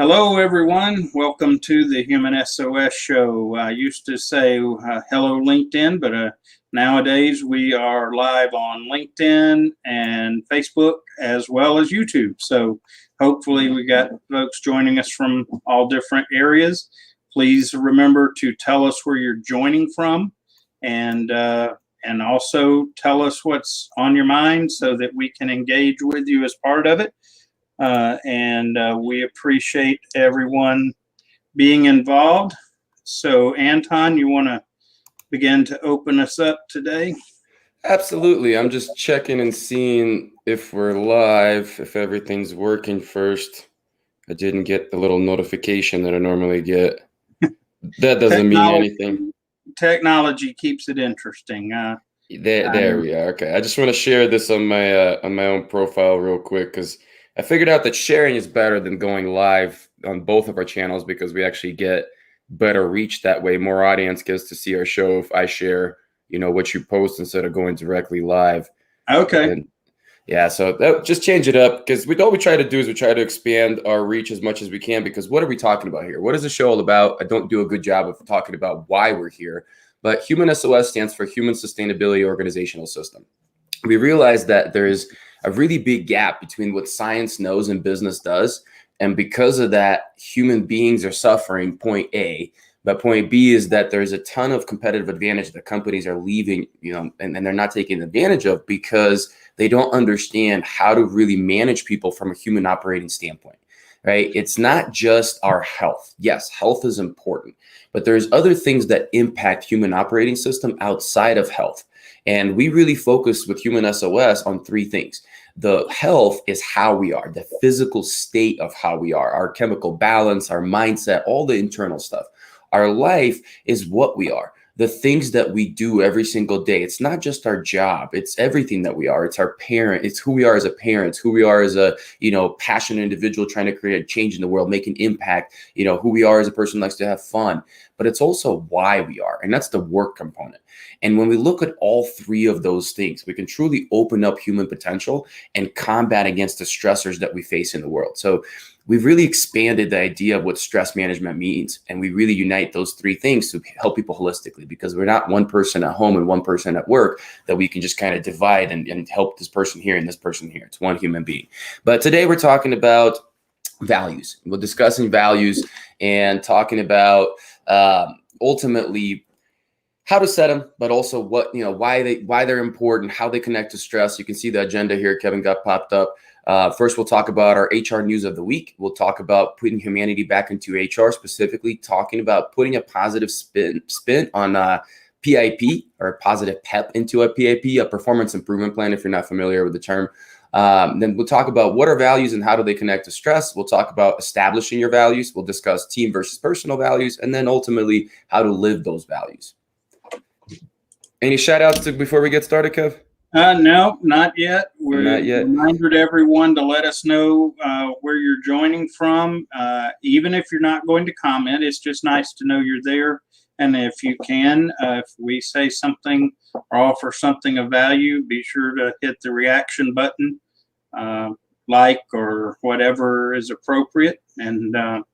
Hello, everyone. Welcome to the Human SOS Show. I used to say hello, LinkedIn, but nowadays we are live on LinkedIn and Facebook as well as YouTube. So hopefully we got folks joining us from all different areas. Please remember to tell us where you're joining from and also tell us what's on your mind so that we can engage with you as part of it. And we appreciate everyone being involved. So, Anton, you want to begin to open us up today? Absolutely. I'm just checking and seeing if we're live, if everything's working first. I didn't get the little notification that I normally get. That doesn't mean anything. Technology keeps it interesting. There we are. Okay. I just want to share this on my own profile real quick because I figured out that sharing is better than going live on both of our channels because we actually get better reach that way. More audience gets to see our show if I share, what you post instead of going directly live. Okay. Yeah, so just change it up because all we try to do is we try to expand our reach as much as we can because what are we talking about here? What is the show all about? I don't do a good job of talking about why we're here, but Human SOS stands for Human Sustainability Organizational System. We realize that there is a really big gap between what science knows and business does. And because of that, human beings are suffering, point A. But point B is that there's a ton of competitive advantage that companies are leaving, and they're not taking advantage of because they don't understand how to really manage people from a human operating standpoint, right? It's not just our health. Yes, health is important, but there's other things that impact human operating system outside of health. And we really focus with Human SOS on three things. The health is how we are, the physical state of how we are, our chemical balance, our mindset, all the internal stuff. Our life is what we are, the things that we do every single day. It's not just our job. It's everything that we are. It's our parent. It's who we are as a parent, who we are as a, passionate individual trying to create a change in the world, make an impact, who we are as a person who likes to have fun. But it's also why we are. And that's the work component. And when we look at all three of those things, we can truly open up human potential and combat against the stressors that we face in the world. So we've really expanded the idea of what stress management means. And we really unite those three things to help people holistically because we're not one person at home and one person at work that we can just kind of divide and help this person here and this person here. It's one human being. But today we're talking about values. We're discussing values and talking about ultimately how to set them, but also what, why they're important, how they connect to stress. You can see the agenda here Kevin got popped up. First, we'll talk about our HR news of the week. We'll talk about putting humanity back into HR, specifically talking about putting a positive spin on PIP or positive PEP into a PIP, a performance improvement plan, if you're not familiar with the term. Then we'll talk about what are values and how do they connect to stress. We'll talk about establishing your values. We'll discuss team versus personal values, and then ultimately how to live those values. Any shout outs before we get started, Kev? No, not yet. Not yet. Reminded everyone to let us know where you're joining from. Even if you're not going to comment, it's just nice to know you're there. And if you can, if we say something or offer something of value, be sure to hit the reaction button, like or whatever is appropriate. And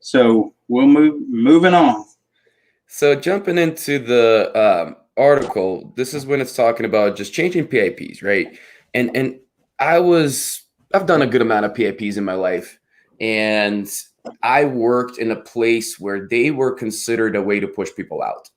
so we'll moving on. So jumping into the article, this is when it's talking about just changing PIPs, right? And I've done a good amount of PIPs in my life, and I worked in a place where they were considered a way to push people out.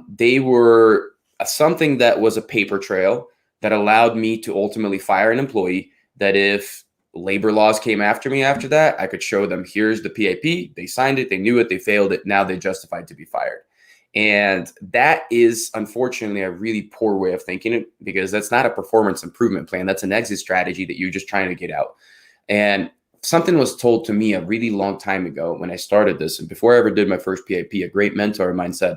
They were something that was a paper trail that allowed me to ultimately fire an employee, that if labor laws came after me after that, I could show them, here's the PIP, they signed it, they knew it, they failed it, now they're justified to be fired. And that is unfortunately a really poor way of thinking it, because that's not a performance improvement plan. That's an exit strategy that you're just trying to get out. And something was told to me a really long time ago when I started this. And before I ever did my first PIP, a great mentor of mine said,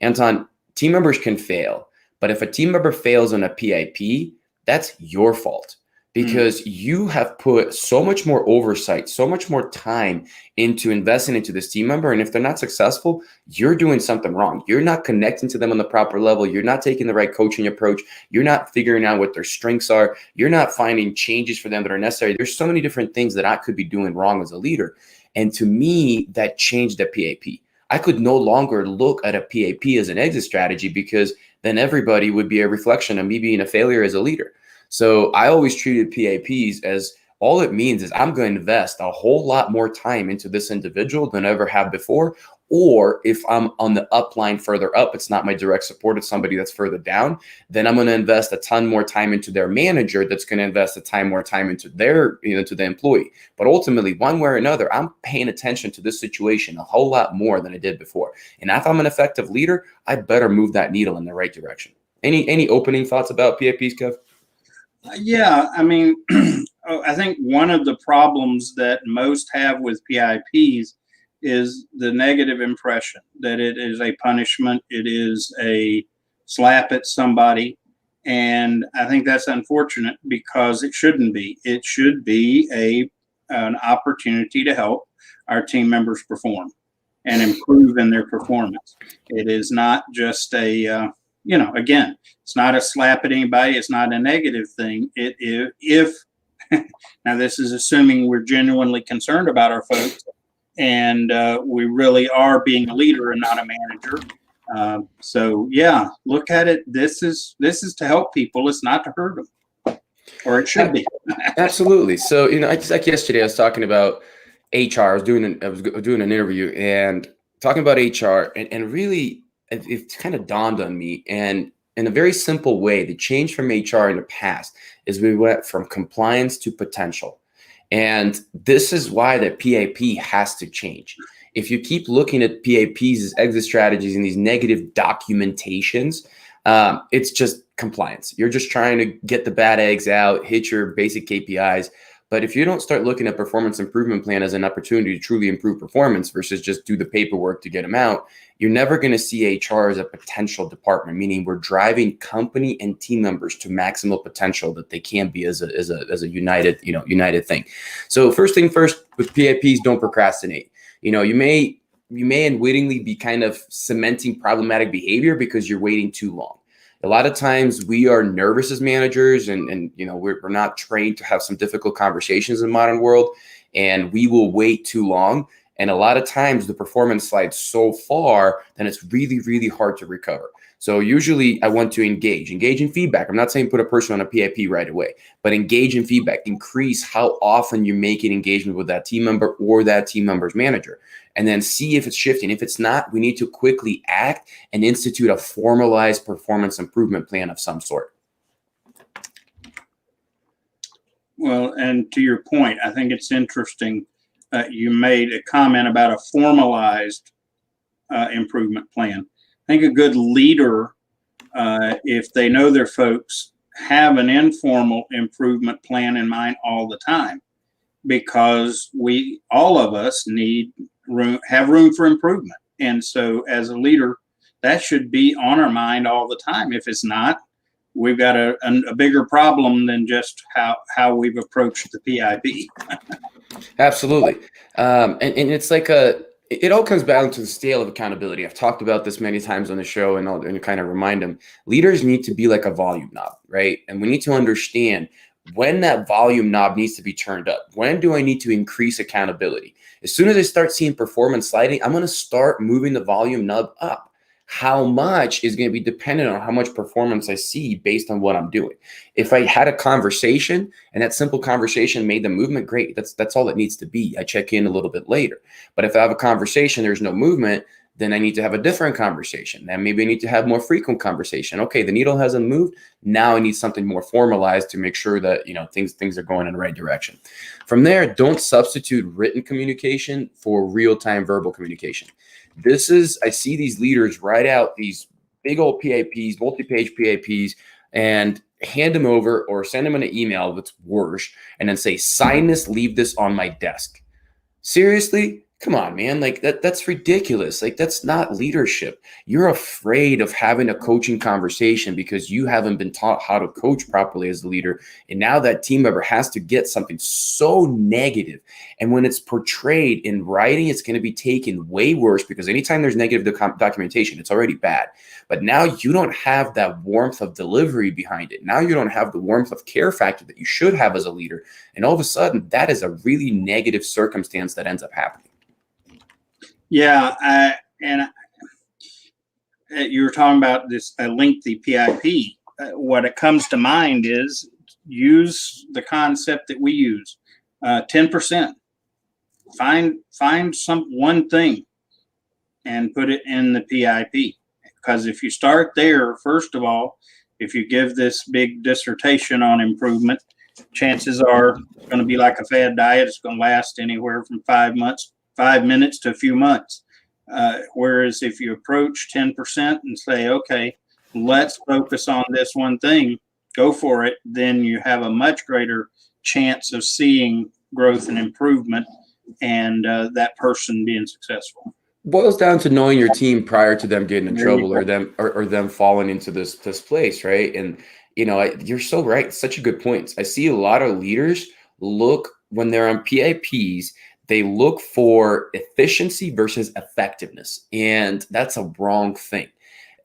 Anton, team members can fail, but if a team member fails on a PIP, that's your fault. because you have put so much more oversight, so much more time into investing into this team member. And if they're not successful, you're doing something wrong. You're not connecting to them on the proper level. You're not taking the right coaching approach. You're not figuring out what their strengths are. You're not finding changes for them that are necessary. There's so many different things that I could be doing wrong as a leader. And to me, that changed the PAP. I could no longer look at a PAP as an exit strategy, because then everybody would be a reflection of me being a failure as a leader. So I always treated PAPs as, all it means is I'm going to invest a whole lot more time into this individual than I ever have before. Or if I'm on the upline further up, it's not my direct support, it's somebody that's further down, then I'm going to invest a ton more time into their manager that's going to invest more time into their, to the employee. But ultimately, one way or another, I'm paying attention to this situation a whole lot more than I did before. And if I'm an effective leader, I better move that needle in the right direction. Any opening thoughts about PAPs, Kev? Yeah, I mean, I think one of the problems that most have with PIPs is the negative impression that it is a punishment, it is a slap at somebody. And I think that's unfortunate, because it shouldn't be. It should be an opportunity to help our team members perform and improve in their performance. It is not just again, it's not a slap at anybody. It's not a negative thing. If now, this is assuming we're genuinely concerned about our folks, and we really are being a leader and not a manager. So yeah, look at it. This is to help people. It's not to hurt them, or it should be. Absolutely. So like yesterday, I was talking about HR. I was doing an interview and talking about HR, and really, it kind of dawned on me. And in a very simple way, the change from HR in the past is we went from compliance to potential. And this is why the PAP has to change. If you keep looking at PAPs as exit strategies and these negative documentations, it's just compliance. You're just trying to get the bad eggs out, hit your basic KPIs. But if you don't start looking at performance improvement plan as an opportunity to truly improve performance versus just do the paperwork to get them out, you're never going to see HR as a potential department, meaning we're driving company and team members to maximal potential that they can be as a united thing. So first thing first, with PAPs, don't procrastinate. You may unwittingly be kind of cementing problematic behavior because you're waiting too long. A lot of times we are nervous as managers, and we're not trained to have some difficult conversations in the modern world, and we will wait too long. And a lot of times the performance slides so far, then it's really, really hard to recover. So usually I want to engage in feedback. I'm not saying put a person on a PIP right away, but engage in feedback, increase how often you're making engagement with that team member or that team member's manager, and then see if it's shifting. If it's not, we need to quickly act and institute a formalized performance improvement plan of some sort. Well, and to your point, I think it's interesting. You made a comment about a formalized improvement plan. I think a good leader, if they know their folks, have an informal improvement plan in mind all the time, because all of us have room for improvement. And so as a leader, that should be on our mind all the time. If it's not, we've got a bigger problem than just how we've approached the PIP. Absolutely. And it's like it all comes down to the scale of accountability. I've talked about this many times on the show, and kind of remind them, leaders need to be like a volume knob, right? And we need to understand when that volume knob needs to be turned up. When do I need to increase accountability? As soon as I start seeing performance sliding, I'm going to start moving the volume knob up. How much is going to be dependent on how much performance I see based on what I'm doing. If I had a conversation and that simple conversation made the movement, great. That's all it needs to be. I check in a little bit later. But if I have a conversation, there's no movement, then I need to have a different conversation. Then maybe I need to have more frequent conversation. Okay, the needle hasn't moved. Now I need something more formalized to make sure that things are going in the right direction. From there, don't substitute written communication for real-time verbal communication. I see these leaders write out these big old PAPs, multi-page PAPs, and hand them over or send them an email that's worse, and then say, sign this, leave this on my desk. Seriously? Come on, man. Like that's ridiculous. Like that's not leadership. You're afraid of having a coaching conversation because you haven't been taught how to coach properly as a leader. And now that team member has to get something so negative. And when it's portrayed in writing, it's going to be taken way worse because anytime there's negative documentation, it's already bad. But now you don't have that warmth of delivery behind it. Now you don't have the warmth of care factor that you should have as a leader. And all of a sudden, that is a really negative circumstance that ends up happening. Yeah, and you were talking about this lengthy PIP. What it comes to mind is use the concept that we use, 10%. Find one thing and put it in the PIP. Because if you start there, first of all, if you give this big dissertation on improvement, chances are it's going to be like a fad diet. It's going to last anywhere from 5 minutes to a few months. Whereas if you approach 10% and say, okay, let's focus on this one thing, go for it, then you have a much greater chance of seeing growth and improvement and that person being successful. Boils down to knowing your team prior to them getting in trouble or them falling into this place, right? And you're so right. Such a good point. I see a lot of leaders look when they're on PIPs, they look for efficiency versus effectiveness, and that's a wrong thing.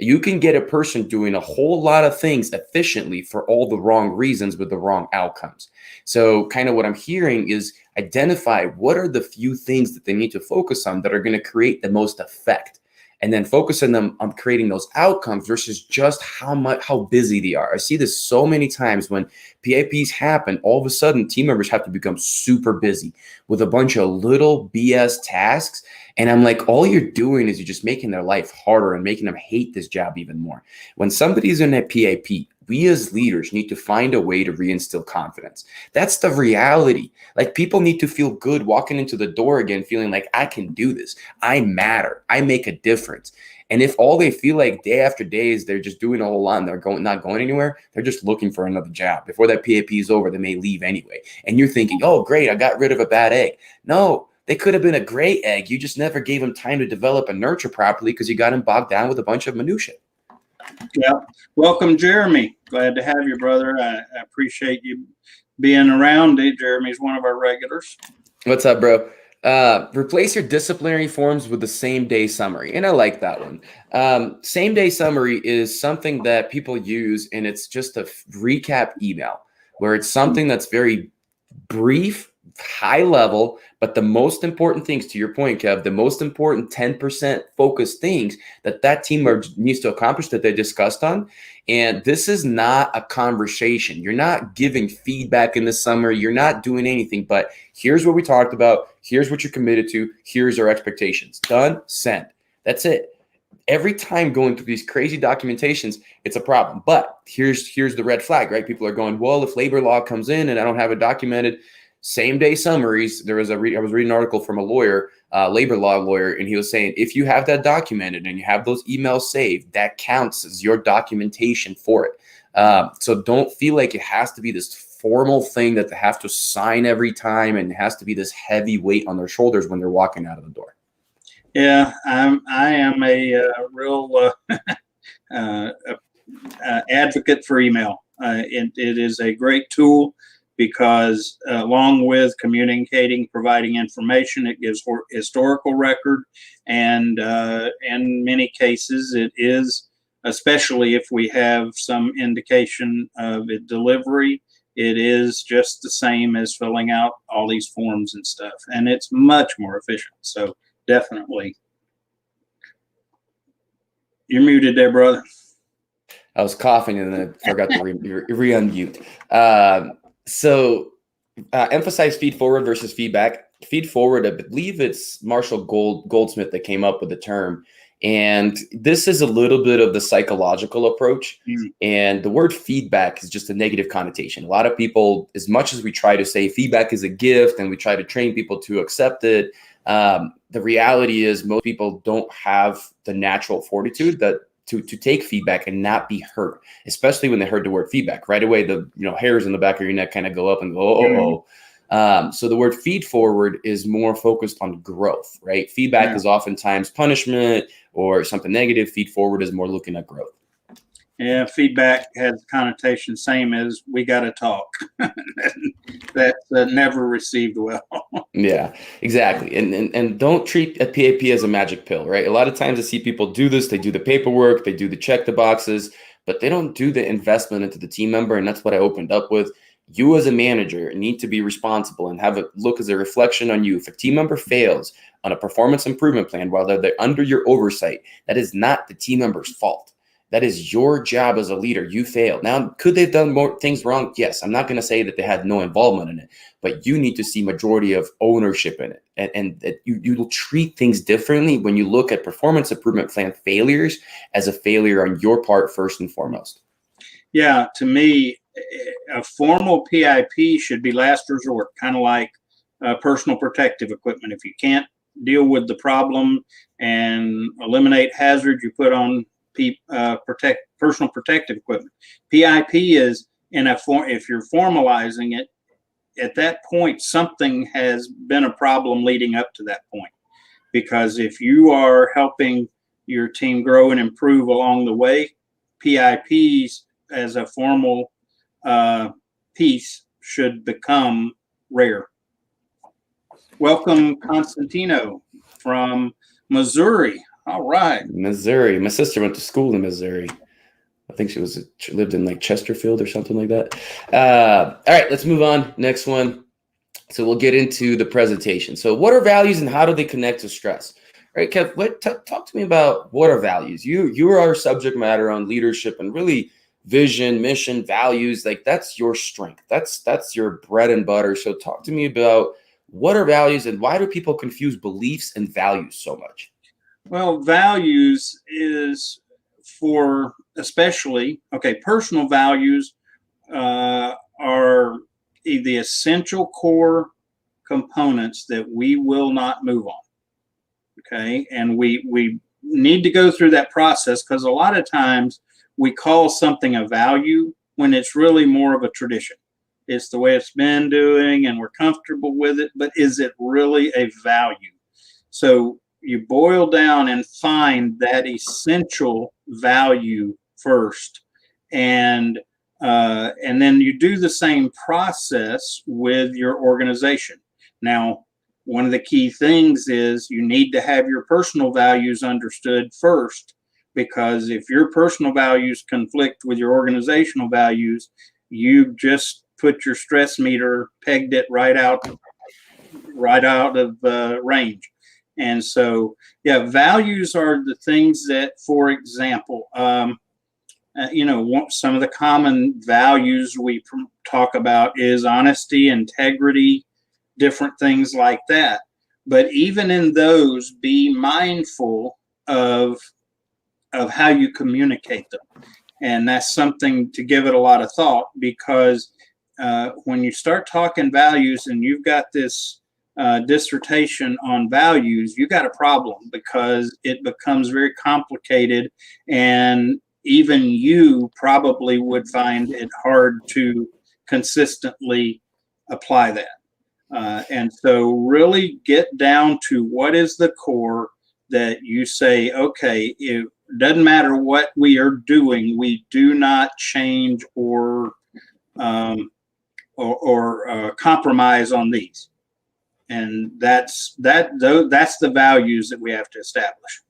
You can get a person doing a whole lot of things efficiently for all the wrong reasons with the wrong outcomes. So kind of what I'm hearing is identify what are the few things that they need to focus on that are going to create the most effect, and then focus on them on creating those outcomes versus just how busy they are. I see this so many times when PIPs happen, all of a sudden team members have to become super busy with a bunch of little BS tasks. And I'm like, all you're doing is you're just making their life harder and making them hate this job even more. When somebody's in a PIP, we as leaders need to find a way to reinstill confidence. That's the reality. Like people need to feel good walking into the door again, feeling like I can do this. I matter. I make a difference. And if all they feel like day after day is they're just doing a whole lot and they're not going anywhere, they're just looking for another job. Before that PIP is over, they may leave anyway. And you're thinking, oh, great, I got rid of a bad egg. No, they could have been a great egg. You just never gave them time to develop and nurture properly because you got them bogged down with a bunch of minutia. Yeah. Welcome, Jeremy. Glad to have you, brother. I appreciate you being around. Jeremy's one of our regulars. What's up, bro? Replace your disciplinary forms with the same day summary. And I like that one. Same day summary is something that people use, and it's just a recap email where it's something that's very brief, high level, but the most important things, to your point, Kev, the most important 10% focused things that team needs to accomplish that they discussed on. And this is not a conversation. You're not giving feedback in the summary. You're not doing anything, but here's what we talked about. Here's what you're committed to. Here's our expectations. Done, send. That's it. Every time going through these crazy documentations, it's a problem. But here's the red flag, right? People are going, well, if labor law comes in and I don't have it documented, same day summaries. I was reading an article from a lawyer, labor law lawyer, and he was saying, if you have that documented and you have those emails saved, that counts as your documentation for it. So don't feel like it has to be this formal thing that they have to sign every time and it has to be this heavy weight on their shoulders when they're walking out of the door. Yeah, I am a real advocate for email. It is a great tool because along with communicating, providing information, it gives historical record, and in many cases it is, especially if we have some indication of it delivery, it is just the same as filling out all these forms and stuff, and it's much more efficient. So definitely. You're muted there, brother. I was coughing and then I forgot to re-unmute. Emphasize feed forward versus feedback. Feed forward, I believe it's Marshall Goldsmith that came up with the term. And this is a little bit of the psychological approach. Mm-hmm. And the word feedback is just a negative connotation. A lot of people, as much as we try to say feedback is a gift and we try to train people to accept it, the reality is most people don't have the natural fortitude that to take feedback and not be hurt, especially when they heard the word feedback. Right away, the hairs in the back of your neck kind of go up and go, So the word feed forward is more focused on growth, right? Feedback Yeah. is oftentimes punishment or something negative. Feed forward is more looking at growth. Yeah, feedback has connotation same as we got to talk. That's never received well. Yeah, exactly. And don't treat a PAP as a magic pill, right? A lot of times I see people do this, they do the paperwork, they do the check the boxes, but they don't do the investment into the team member. And that's what I opened up with. You as a manager need to be responsible and have it look as a reflection on you. If a team member fails on a performance improvement plan while they're under your oversight, that is not the team member's fault. That is your job as a leader. You failed. Now, could they have done more things wrong? Yes. I'm not going to say that they had no involvement in it, but you need to see majority of ownership in it. And you will treat things differently when you look at performance improvement plan failures as a failure on your part first and foremost. Yeah, to me, a formal PIP should be last resort, kind of like personal protective equipment. If you can't deal with the problem and eliminate hazard, you put on personal protective equipment. PIP is in a form. If you're formalizing it, at that point, something has been a problem leading up to that point. Because if you are helping your team grow and improve along the way, PIPs as a formal piece should become rare. Welcome, Constantino from Missouri. All right. Missouri. My sister went to school in Missouri. I think she lived in like Chesterfield or something like that. All right, let's move on. Next one. So we'll get into the presentation. So what are values and how do they connect to stress? All right, Kev, talk to me about what are values. You are our subject matter on leadership and really vision, mission, values. Like that's your strength. That's your bread and butter. So talk to me about what are values and why do people confuse beliefs and values so much? Well, values is for especially, personal values are the essential core components that we will not move on. Okay. And we need to go through that process because a lot of times we call something a value when it's really more of a tradition. It's the way it's been doing and we're comfortable with it, but is it really a value? So you boil down and find that essential value first, and then you do the same process with your organization. Now, one of the key things is you need to have your personal values understood first, because if your personal values conflict with your organizational values, you just put your stress meter, pegged it right out of range. And so, yeah, values are the things that, for example, some of the common values we talk about is honesty, integrity, different things like that. But even in those, be mindful of how you communicate them. And that's something to give it a lot of thought, because when you start talking values and you've got this dissertation on values, you got a problem, because it becomes very complicated, and even you probably would find it hard to consistently apply that. And so really get down to what is the core that you say, okay, it doesn't matter what we are doing, we do not change or compromise on these. And that's the values that we have to establish.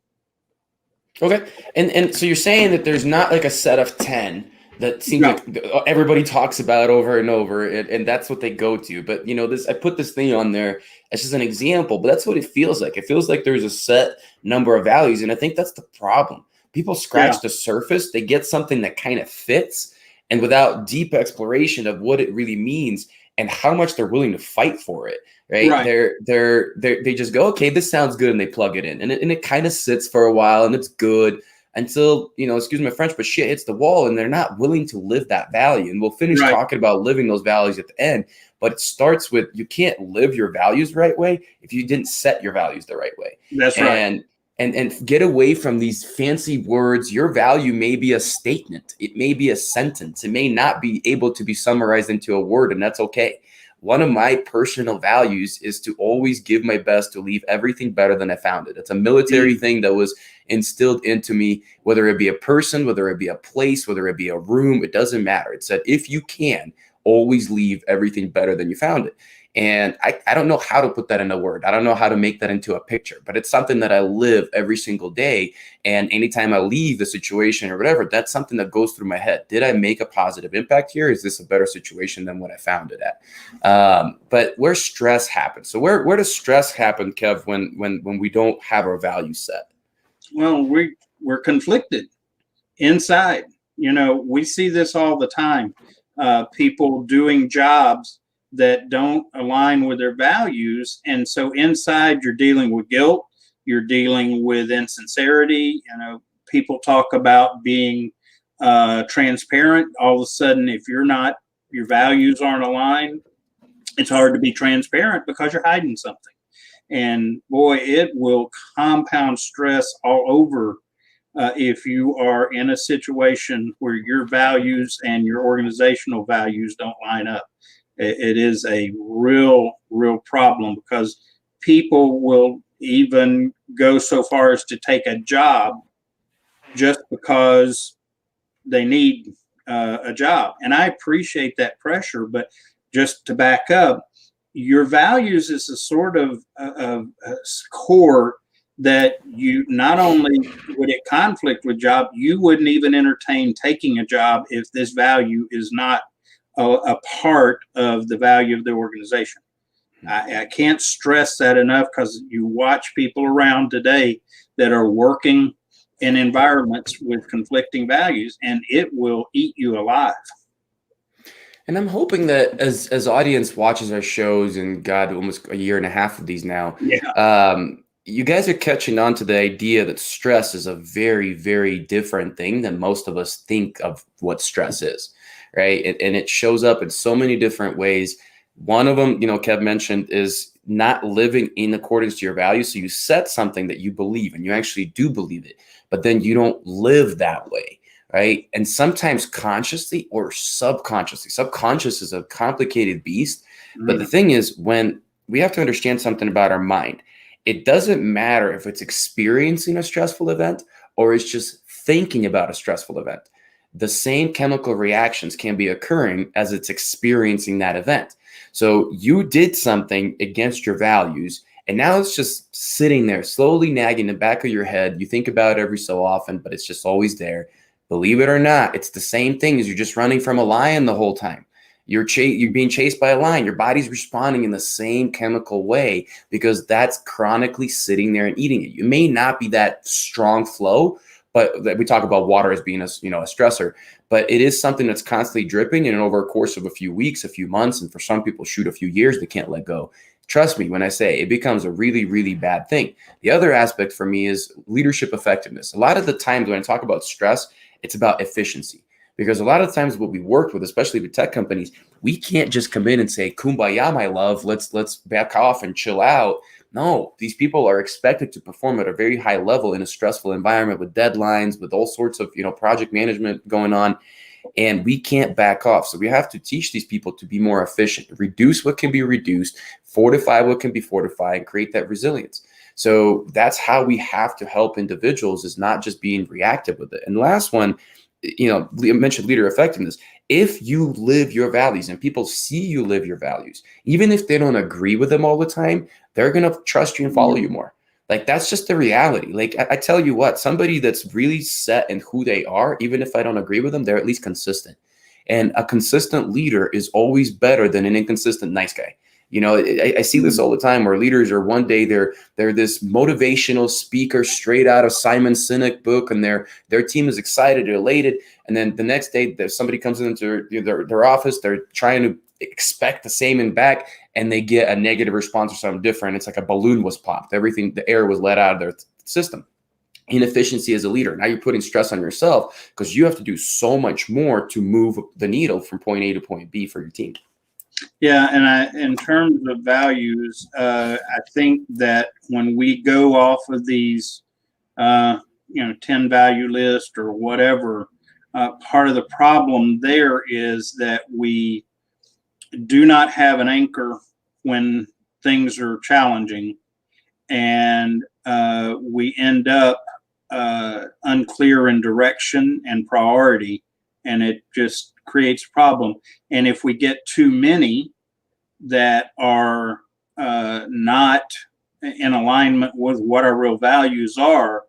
Okay. And so you're saying that there's not like a set of 10 that seems like everybody talks about over and over, and that's what they go to. But I put this thing on there as just an example, but that's what it feels like. It feels like there's a set number of values, and I think that's the problem. People scratch the surface, they get something that kind of fits, and without deep exploration of what it really means and how much they're willing to fight for it, right? They just go, okay, this sounds good, and they plug it in, and it kind of sits for a while, and it's good until, excuse my French, but shit hits the wall, and they're not willing to live that value. And we'll finish talking about living those values at the end, but it starts with, you can't live your values the right way if you didn't set your values the right way. That's right. And get away from these fancy words. Your value may be a statement. It may be a sentence. It may not be able to be summarized into a word, and that's okay. one of my personal values is to always give my best to leave everything better than I found it. It's a military thing that was instilled into me, whether it be a person, whether it be a place, whether it be a room, it doesn't matter. It said, if you can, always leave everything better than you found it. And I don't know how to put that in a word. I don't know how to make that into a picture, but it's something that I live every single day. And anytime I leave the situation or whatever, that's something that goes through my head. Did I make a positive impact here? Is this a better situation than what I found it at? But where stress happens. So where does stress happen, Kev, when we don't have our values set? Well, we're conflicted inside. We see this all the time. People doing jobs that don't align with their values. And so inside you're dealing with guilt, you're dealing with insincerity. People talk about being transparent. All of a sudden, if your values aren't aligned, it's hard to be transparent because you're hiding something. And boy, it will compound stress all over if you are in a situation where your values and your organizational values don't line up. It is a real problem, because people will even go so far as to take a job just because they need a job. And I appreciate that pressure, but just to back up, your values is a sort of a core that you not only would it conflict with job, you wouldn't even entertain taking a job if this value is not a part of the value of the organization. I can't stress that enough, because you watch people around today that are working in environments with conflicting values, and it will eat you alive. And I'm hoping that as audience watches our shows, and God, almost a year and a half of these now, you guys are catching on to the idea that stress is a very, very different thing than most of us think of what stress is, right? And it shows up in so many different ways. One of them, Kev mentioned, is not living in accordance to your values. So you set something that you believe, and you actually do believe it, but then you don't live that way. Right. And sometimes consciously or subconsciously. Subconscious is a complicated beast. But the thing is, when we have to understand something about our mind, it doesn't matter if it's experiencing a stressful event or it's just thinking about a stressful event. The same chemical reactions can be occurring as it's experiencing that event. So you did something against your values, and now it's just sitting there, slowly nagging in the back of your head. You think about it every so often, but it's just always there. Believe it or not, it's the same thing as you're just running from a lion the whole time. You're being chased by a lion. Your body's responding in the same chemical way, because that's chronically sitting there and eating it. You may not be that strong flow, but we talk about water as being a stressor, but it is something that's constantly dripping, and over a course of a few weeks, a few months, and for some people, shoot, a few years, they can't let go. Trust me when I say it becomes a really, really bad thing. The other aspect for me is leadership effectiveness. A lot of the times when I talk about stress, it's about efficiency, because a lot of times what we work with, especially with tech companies, we can't just come in and say, "Kumbaya, my love, let's back off and chill out." No, these people are expected to perform at a very high level in a stressful environment with deadlines, with all sorts of project management going on, and we can't back off. So we have to teach these people to be more efficient, reduce what can be reduced, fortify what can be fortified, and create that resilience. So that's how we have to help individuals, is not just being reactive with it. And the last one, I mentioned leader effectiveness. If you live your values and people see you live your values, even if they don't agree with them all the time, they're going to trust you and follow you more. Like, that's just the reality. Like, I tell you what, somebody that's really set in who they are, even if I don't agree with them, they're at least consistent. And a consistent leader is always better than an inconsistent nice guy. I see this all the time, where leaders are, one day they're this motivational speaker straight out of Simon Sinek book, and their team is excited, elated, and then the next day somebody comes into their office, they're trying to expect the same and back, and they get a negative response or something different. It's like a balloon was popped. Everything, the air was let out of their system. Inefficiency as a leader. Now you're putting stress on yourself, because you have to do so much more to move the needle from point A to point B for your team. Yeah, and in terms of values, I think that when we go off of these, 10 value list or whatever, part of the problem there is that we do not have an anchor when things are challenging, and we end up unclear in direction and priority, and it just creates a problem. And if we get too many that are not in alignment with what our real values are,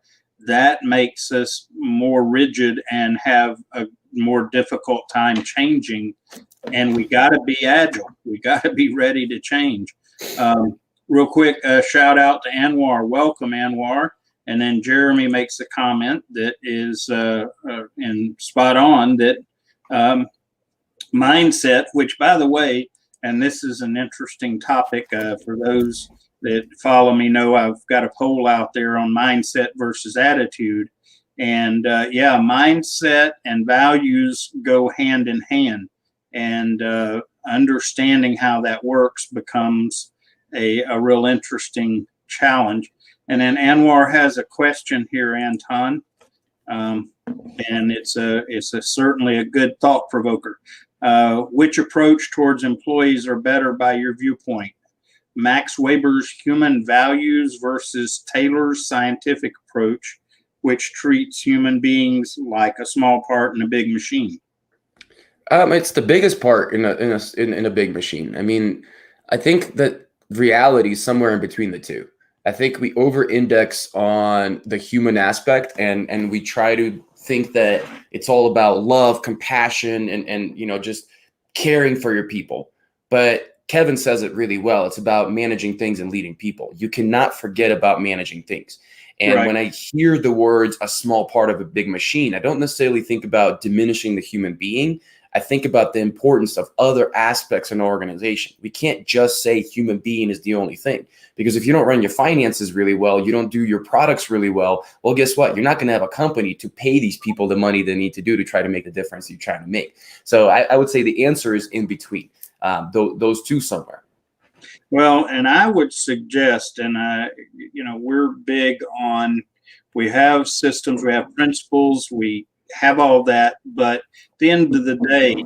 that makes us more rigid and have a more difficult time changing. And we got to be agile. We got to be ready to change. Real quick, shout out to Anwar. Welcome, Anwar. And then Jeremy makes a comment that is in spot on, that mindset, which, by the way, and this is an interesting topic for those that follow me know I've got a poll out there on mindset versus attitude. And yeah, mindset and values go hand in hand. And understanding how that works becomes a real interesting challenge. And then Anwar has a question here, Anton. And it's certainly a good thought provoker. Which approach towards employees are better by your viewpoint? Max Weber's human values versus Taylor's scientific approach, which treats human beings like a small part in a big machine? It's the biggest part in a big machine. I mean, I think that reality is somewhere in between the two. I think we over-index on the human aspect, and we try to think that it's all about love, compassion, and just caring for your people. But Kevin says it really well. It's about managing things and leading people. You cannot forget about managing things. And Right. when I hear the words "a small part of a big machine," I don't necessarily think about diminishing the human being. I think about the importance of other aspects in an organization. We can't just say human being is the only thing, because if you don't run your finances really well, you don't do your products really well, well, guess what? You're not going to have a company to pay these people the money they need to do to try to make the difference you're trying to make. So I would say the answer is in between those two somewhere. Well, and I would suggest, and we're big on, we have systems, we have principles, we have all that, but at the end of the day,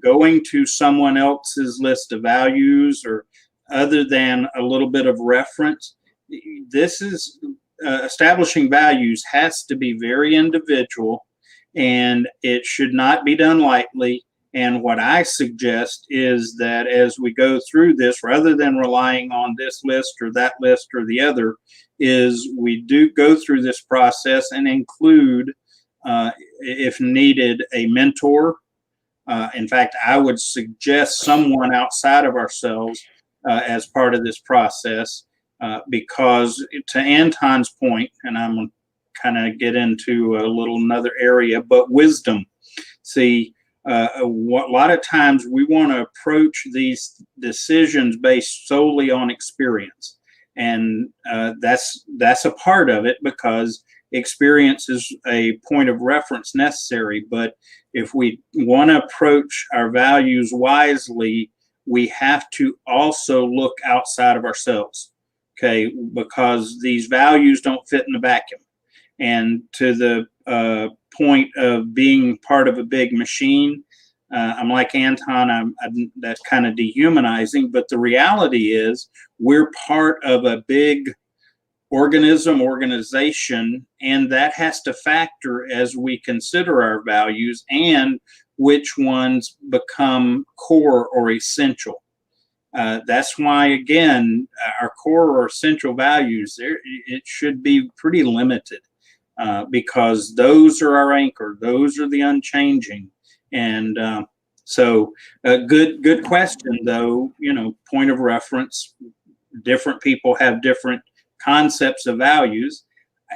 going to someone else's list of values, or other than a little bit of reference, this is establishing values has to be very individual, and it should not be done lightly. And what I suggest is that as we go through this, rather than relying on this list or that list or the other, is we do go through this process and include, if needed, a mentor. In fact, I would suggest someone outside of ourselves as part of this process, because to Anton's point, and I'm going to kind of get into a little another area, but wisdom. See, a lot of times we want to approach these decisions based solely on experience, and that's a part of it, because experience is a point of reference necessary. But if we want to approach our values wisely, we have to also look outside of ourselves, okay? Because these values don't fit in a vacuum. And to the point of being part of a big machine, I'm like Anton, that's kind of dehumanizing, but the reality is we're part of a big organization, and that has to factor as we consider our values and which ones become core or essential. That's why, again, our core or essential values, it should be pretty limited, because those are our anchor. Those are the unchanging. And so good question, though. Point of reference, different people have different concepts of values.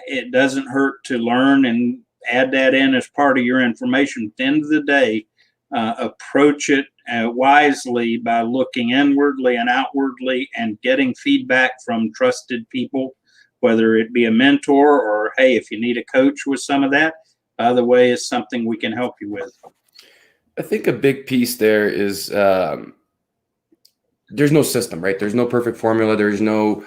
It doesn't hurt to learn and add that in as part of your information. At the end of the day, approach it wisely by looking inwardly and outwardly and getting feedback from trusted people, whether it be a mentor or, hey, if you need a coach with some of that, by the way, is something we can help you with. I think a big piece there is there's no system, right? There's no perfect formula. There's no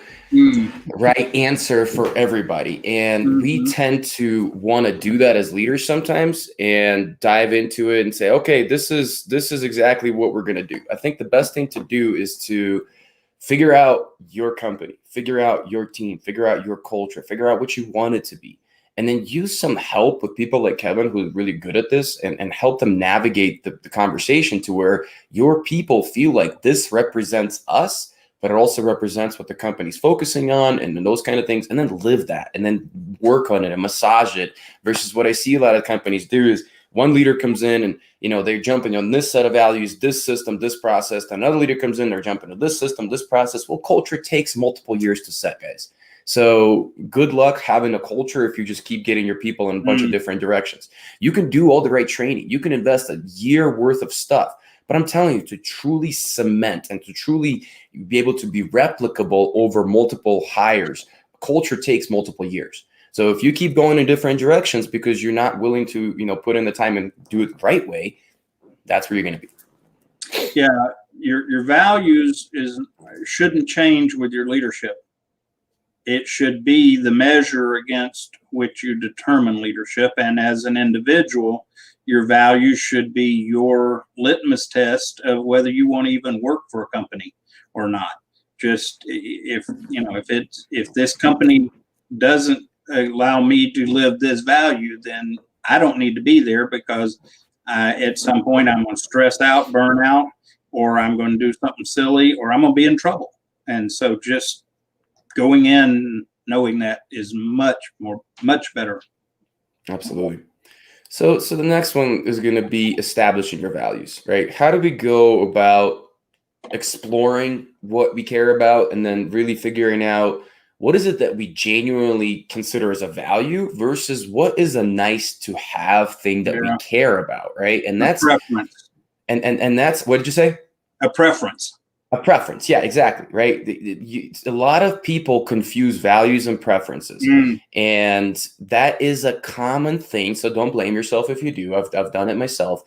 right answer for everybody. And we Mm-hmm. tend to want to do that as leaders sometimes and dive into it and say, okay, this is exactly what we're going to do. I think the best thing to do is to figure out your company, figure out your team, figure out your culture, figure out what you want it to be. And then use some help with people like Kevin, who's really good at this, and help them navigate the conversation to where your people feel like this represents us, but it also represents what the company's focusing on and those kind of things, and then live that and then work on it and massage it versus what I see a lot of companies do is one leader comes in and, they're jumping on this set of values, this system, this process. Another leader comes in, they're jumping to this system, this process. Well, culture takes multiple years to set, guys. So good luck having a culture if you just keep getting your people in a bunch of different directions. You can do all the right training. You can invest a year worth of stuff. But I'm telling you, to truly cement and to truly be able to be replicable over multiple hires, culture takes multiple years. So if you keep going in different directions because you're not willing to, put in the time and do it the right way, that's where you're going to be. Yeah, your values shouldn't change with your leadership. It should be the measure against which you determine leadership. And as an individual, your values should be your litmus test of whether you want to even work for a company or not. Just if this company doesn't allow me to live this value, then I don't need to be there, because at some point I'm going to stress out, burn out, or I'm going to do something silly, or I'm going to be in trouble. And so just going in knowing that is much better. Absolutely. So the next one is going to be establishing your values, right? How do we go about exploring what we care about and then really figuring out what is it that we genuinely consider as a value versus what is a nice to have thing that we care about, right? And that's preference. And that's, what did you say? A preference. A preference. Yeah, exactly. Right. A lot of people confuse values and preferences, and that is a common thing. So don't blame yourself if you do. I've done it myself.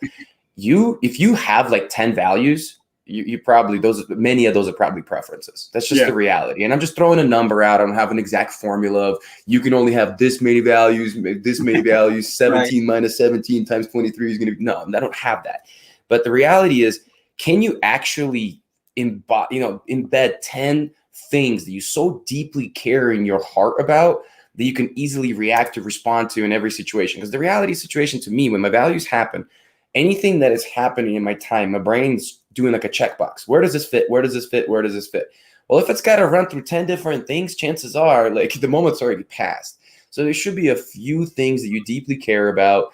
If you have like 10 values, you probably, many of those are probably preferences. That's just the reality. And I'm just throwing a number out. I don't have an exact formula of you can only have this many values, 17 minus 17 times 23 is going to be, no, I don't have that. But the reality is, can you actually embed 10 things that you so deeply care in your heart about that you can easily react to, respond to in every situation? Because the reality situation to me, when my values happen, anything that is happening in my time, my brain's doing like a checkbox. Where does this fit? Where does this fit? Where does this fit? Well, if it's got to run through 10 different things, chances are like the moment's already passed. So there should be a few things that you deeply care about,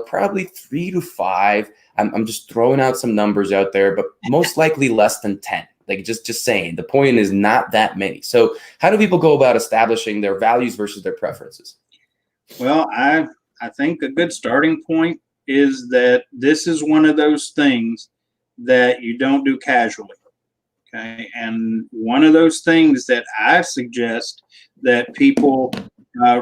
probably 3 to 5. I'm just throwing out some numbers out there, but most likely less than 10. Like just saying, the point is not that many. So how do people go about establishing their values versus their preferences? Well, I think a good starting point is that this is one of those things that you don't do casually. Okay. And one of those things that I suggest that people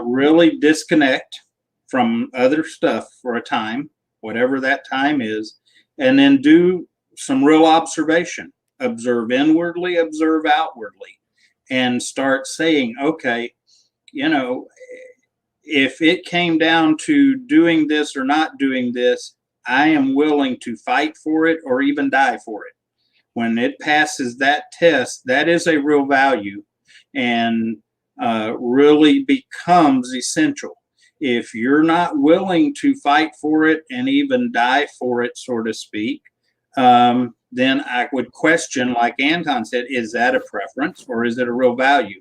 really disconnect from other stuff for a time, whatever that time is, and then do some real observation. Observe inwardly, observe outwardly, and start saying, okay, if it came down to doing this or not doing this, I am willing to fight for it or even die for it. When it passes that test, that is a real value and really becomes essential. If you're not willing to fight for it and even die for it, so to speak, then I would question, like Anton said, is that a preference or is it a real value?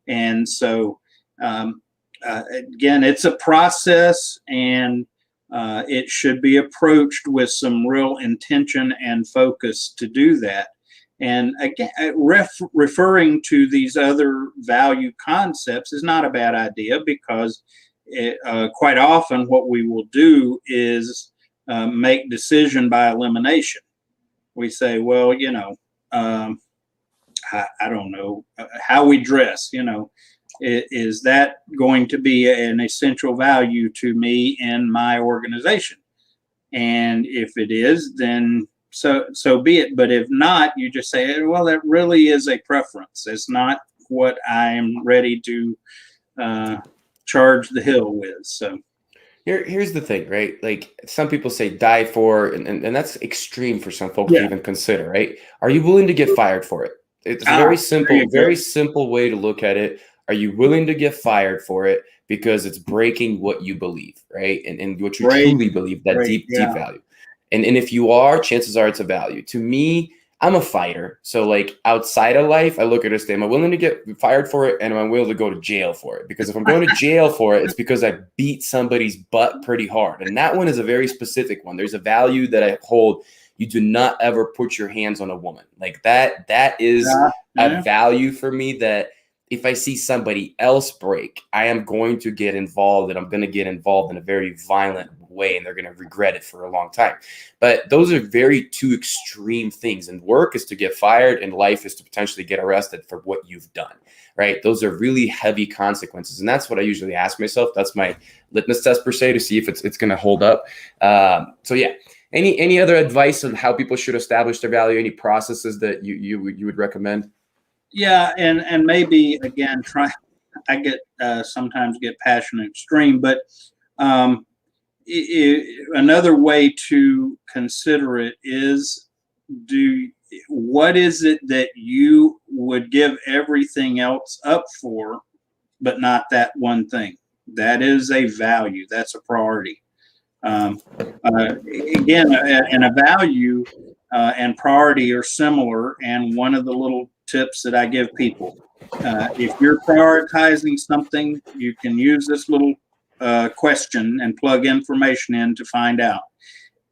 And so, again, it's a process, and it should be approached with some real intention and focus to do that. And again, referring to these other value concepts is not a bad idea, because quite often what we will do is make decision by elimination. We say, well, I don't know, how we dress, is that going to be an essential value to me and my organization? And if it is, then so be it. But if not, you just say, well, that really is a preference. It's not what I'm ready to charge the hill with. So here's the thing, right? Like some people say die for, and that's extreme for some folks to yeah, even consider, right? Are you willing to get fired for it? It's a there you very go. simple way to look at it. Are you willing to get fired for it because it's breaking what you believe, right? And what you Great, truly believe, that great, deep yeah, value. And if you are, chances are it's a value. To me, I'm a fighter. So like outside of life, I look at it, am I willing to get fired for it? And am I willing to go to jail for it? Because if I'm going to jail for it, it's because I beat somebody's butt pretty hard. And that one is a very specific one. There's a value that I hold. You do not ever put your hands on a woman. Like that is yeah. a value for me that if I see somebody else break, I am going to get involved, and I'm going to get involved in a very violent way, and they're going to regret it for a long time. But those are very two extreme things. And work is to get fired, and life is to potentially get arrested for what you've done, right? Those are really heavy consequences. And that's what I usually ask myself. That's my litmus test per se, to see if it's going to hold up. So yeah. Any other advice on how people should establish their value? Any processes that you would recommend? Yeah, and maybe again, I get sometimes get passionate extreme, but um, another way to consider it is what is it that you would give everything else up for, but not that one thing? That is a value. That's a priority. Again, and a value and priority are similar. And one of the little tips that I give people, if you're prioritizing something, you can use this little question and plug information in to find out.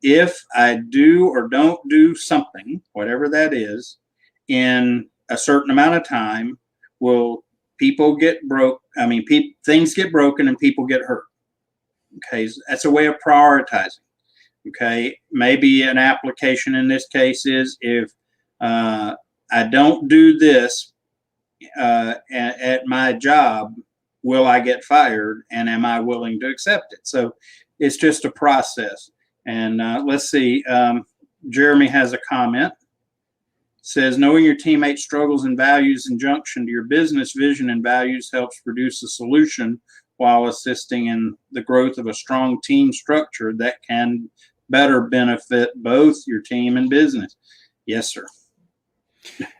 If I do or don't do something, whatever that is, in a certain amount of time, will people get broke? I mean, things get broken and people get hurt. Okay, so that's a way of prioritizing. Okay, maybe an application in this case is if I don't do this at my job, will I get fired, and am I willing to accept it? So it's just a process. And let's see, Jeremy has a comment. Says knowing your teammates' struggles and values in junction to your business vision and values helps produce a solution while assisting in the growth of a strong team structure that can better benefit both your team and business. Yes, sir.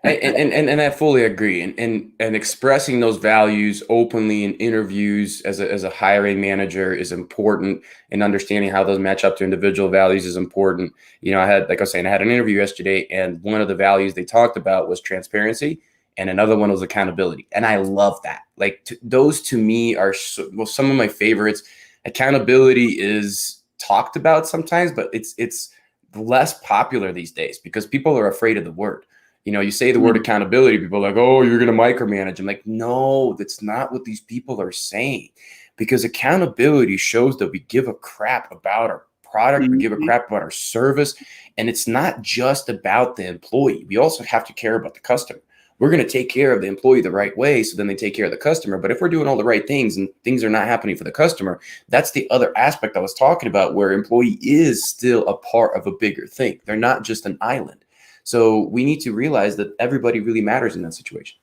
And I fully agree. And expressing those values openly in interviews as a hiring manager is important, and understanding how those match up to individual values is important. You know, like I was saying, I had an interview yesterday, and one of the values they talked about was transparency, and another one was accountability. And I love that. Like those to me are some of my favorites. Accountability is talked about sometimes, but it's less popular these days because people are afraid of the word. You know, you say the word accountability, people are like, oh, you're going to micromanage. I'm like, no, that's not what these people are saying, because accountability shows that we give a crap about our product. We give a crap about our service. And it's not just about the employee. We also have to care about the customer. We're going to take care of the employee the right way, so then they take care of the customer. But if we're doing all the right things and things are not happening for the customer, that's the other aspect I was talking about, where employee is still a part of a bigger thing. They're not just an island. So we need to realize that everybody really matters in that situation.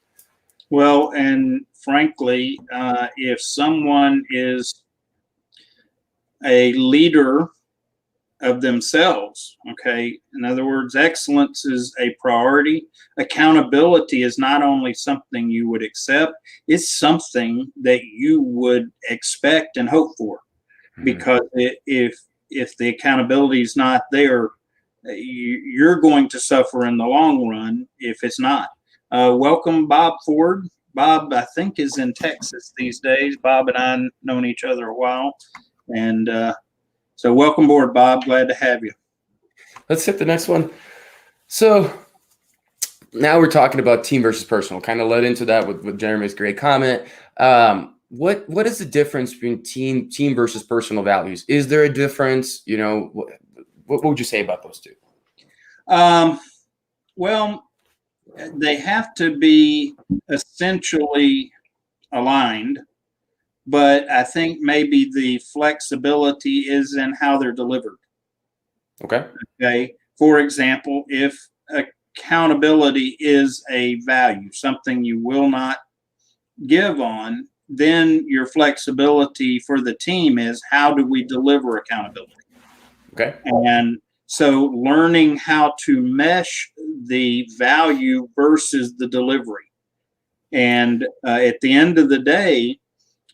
Well, and frankly, if someone is a leader of themselves, okay, in other words, excellence is a priority. Accountability is not only something you would accept, it's something that you would expect and hope for. Because if the accountability is not there, you're going to suffer in the long run if it's not. Welcome, Bob Ford. Bob, I think, is in Texas these days. Bob and I known each other a while. And so welcome aboard, Bob. Glad to have you. Let's hit the next one. So now we're talking about team versus personal. Kind of led into that with Jeremy's great comment. What is the difference between team versus personal values? Is there a difference? You know, what would you say about those two? Well, they have to be essentially aligned, but I think maybe the flexibility is in how they're delivered. Okay. Okay. for example, if accountability is a value, something you will not give on, then your flexibility for the team is how do we deliver accountability? Okay. And so learning how to mesh the value versus the delivery. And at the end of the day,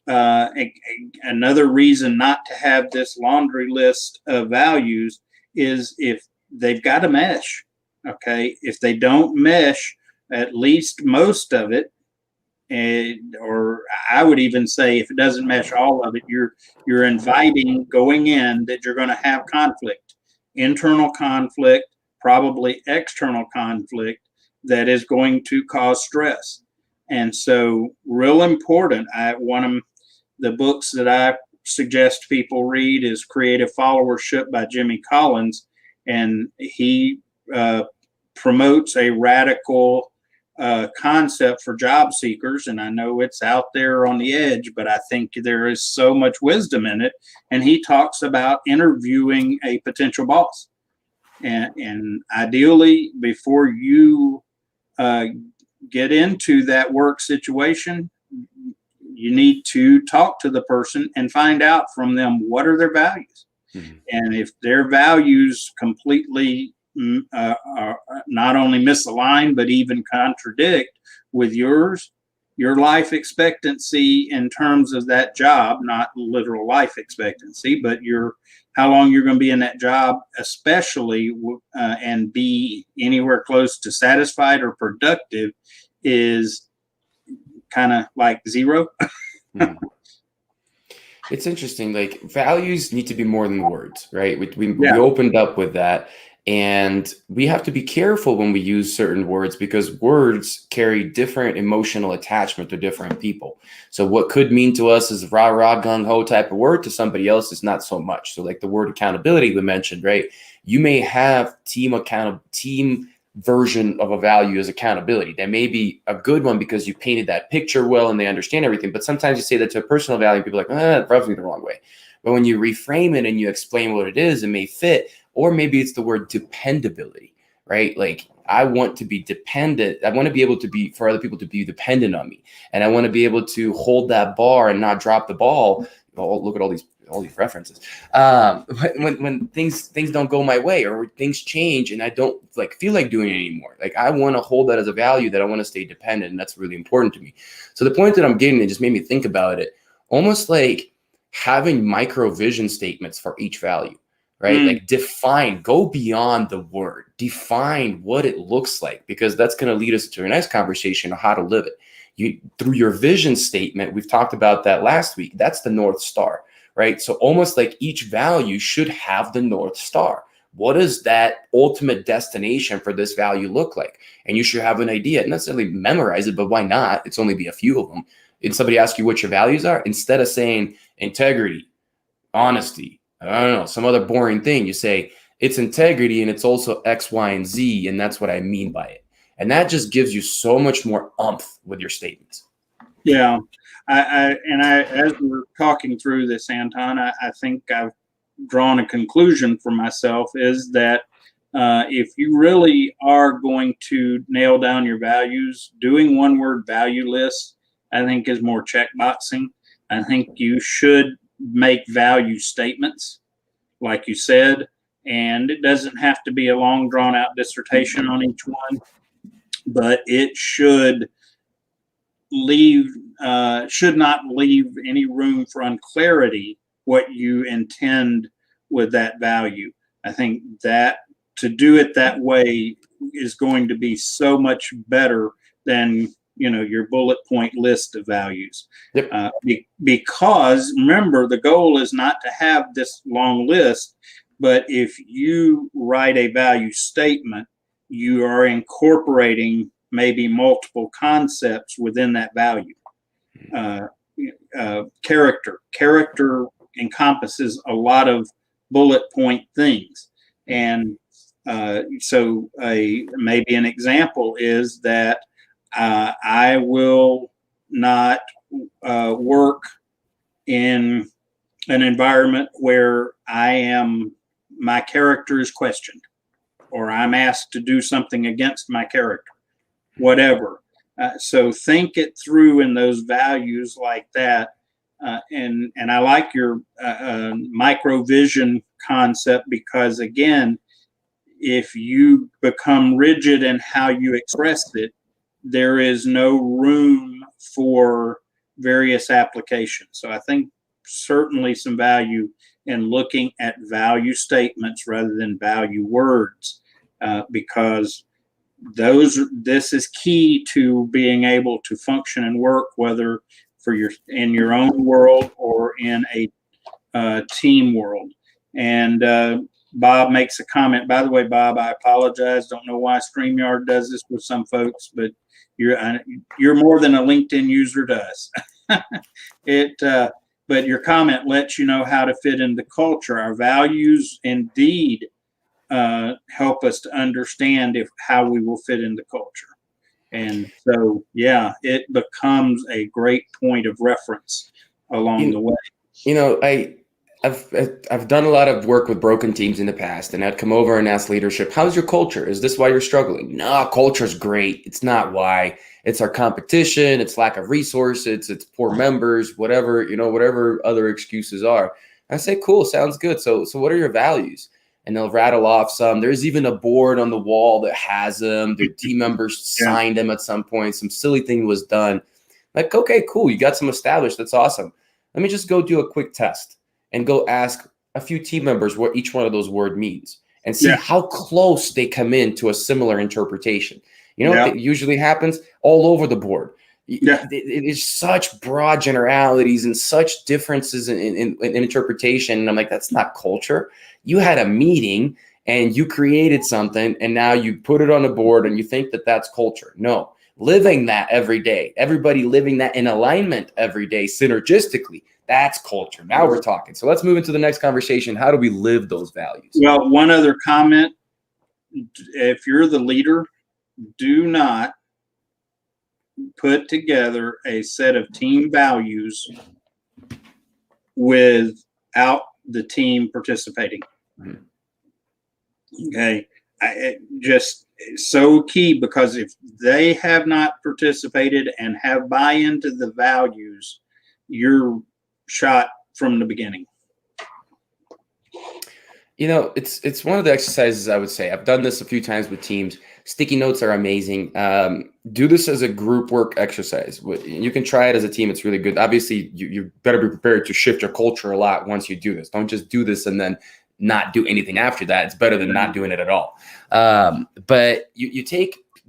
another reason not to have this laundry list of values is if they've got to mesh. Okay. If they don't mesh, at least most of it, or I would even say if it doesn't mesh all of it, you're inviting going in that you're going to have conflict, internal conflict, probably external conflict that is going to cause stress. And so, real important. One of the books that I suggest people read is Creative Followership by Jimmy Collins, and he promotes a radical concept for job seekers. And I know it's out there on the edge, but I think there is so much wisdom in it. And he talks about interviewing a potential boss. And ideally, before you get into that work situation, you need to talk to the person and find out from them what are their values. Mm-hmm. And if their values completely are not only misaligned, but even contradict with yours, your life expectancy in terms of that job, not literal life expectancy, but how long you're going to be in that job, especially, and be anywhere close to satisfied or productive, is kind of like zero. It's interesting. Like, values need to be more than words, right? We opened up with that. And we have to be careful when we use certain words because words carry different emotional attachment to different people. So what could mean to us is rah, rah, gung ho type of word, to somebody else is not so much. So like the word accountability we mentioned, right? You may have team version of a value as accountability. That may be a good one because you painted that picture well and they understand everything. But sometimes you say that to a personal value and people are like, that rubs me the wrong way. But when you reframe it and you explain what it is, it may fit. Or maybe it's the word dependability, right? Like, I want to be dependent. I want to be able to be for other people to be dependent on me. And I want to be able to hold that bar and not drop the ball. Oh, look at all these references. When things don't go my way or things change and I don't feel like doing it anymore. Like, I want to hold that as a value, that I want to stay dependent. And that's really important to me. So the point that I'm getting, it just made me think about it, almost like having micro vision statements for each value. Right? Like, define, go beyond the word, define what it looks like, because that's going to lead us to our next conversation on how to live it. Through your vision statement, we've talked about that last week. That's the North Star, right? So almost like each value should have the North Star. What does that ultimate destination for this value look like? And you should have an idea, not necessarily memorize it, but why not? It's only be a few of them. And somebody asks you what your values are, instead of saying integrity, honesty, I don't know, some other boring thing, you say it's integrity and it's also X, Y, and Z, and that's what I mean by it. And that just gives you so much more oomph with your statements. Yeah. As we're talking through this, Anton, I think I've drawn a conclusion for myself is that if you really are going to nail down your values, doing one word value lists, I think is more checkboxing. I think you should make value statements, like you said, and it doesn't have to be a long drawn out dissertation on each one, but it should not leave any room for unclarity what you intend with that value. I think that to do it that way is going to be so much better than your bullet point list of values. Yep. Because remember, the goal is not to have this long list, but if you write a value statement, you are incorporating maybe multiple concepts within that value. Character encompasses a lot of bullet point things. And so maybe an example is that I will not work in an environment where my character is questioned. or I'm asked to do something against my character, whatever. So think it through in those values like that. And I like your micro vision concept, because again, if you become rigid in how you express it, there is no room for various applications. So I think certainly some value in looking at value statements rather than value words, because this is key to being able to function and work, whether in your own world or in a team world. And Bob makes a comment. By the way, Bob, I apologize. Don't know why StreamYard does this with some folks, but you're more than a LinkedIn user to us. But your comment lets you know how to fit into culture. Our values indeed help us to understand how we will fit into culture. And so, yeah, it becomes a great point of reference along the way. I've done a lot of work with broken teams in the past, and I'd come over and ask leadership, how's your culture? Is this why you're struggling? No, culture's great. It's not why. It's our competition. It's lack of resources. It's poor members, whatever other excuses are. I say, cool, sounds good. So what are your values? And they'll rattle off some. There's even a board on the wall that has them. Their team members signed them at some point. Some silly thing was done. Like, okay, cool. You got some established. That's awesome. Let me just go do a quick test and go ask a few team members what each one of those words means and see how close they come in to a similar interpretation. What usually happens all over the board. It is such broad generalities and such differences in interpretation. And I'm like, that's not culture. You had a meeting and you created something, and now you put it on the board and you think that that's culture. No, living that every day, everybody living that in alignment every day, synergistically, that's culture. Now we're talking. So let's move into the next conversation. How do we live those values? Well, one other comment. If you're the leader, do not put together a set of team values without the team participating. Okay. Just so key, because if they have not participated and have buy-in to the values, you're shot from the beginning. It's one of the exercises I would say. I've done this a few times with teams. Sticky notes are amazing. Do this as a group work exercise. You can try it as a team. It's really good. Obviously, you better be prepared to shift your culture a lot once you do this. Don't just do this and then not do anything after that. It's better than not doing it at all. But you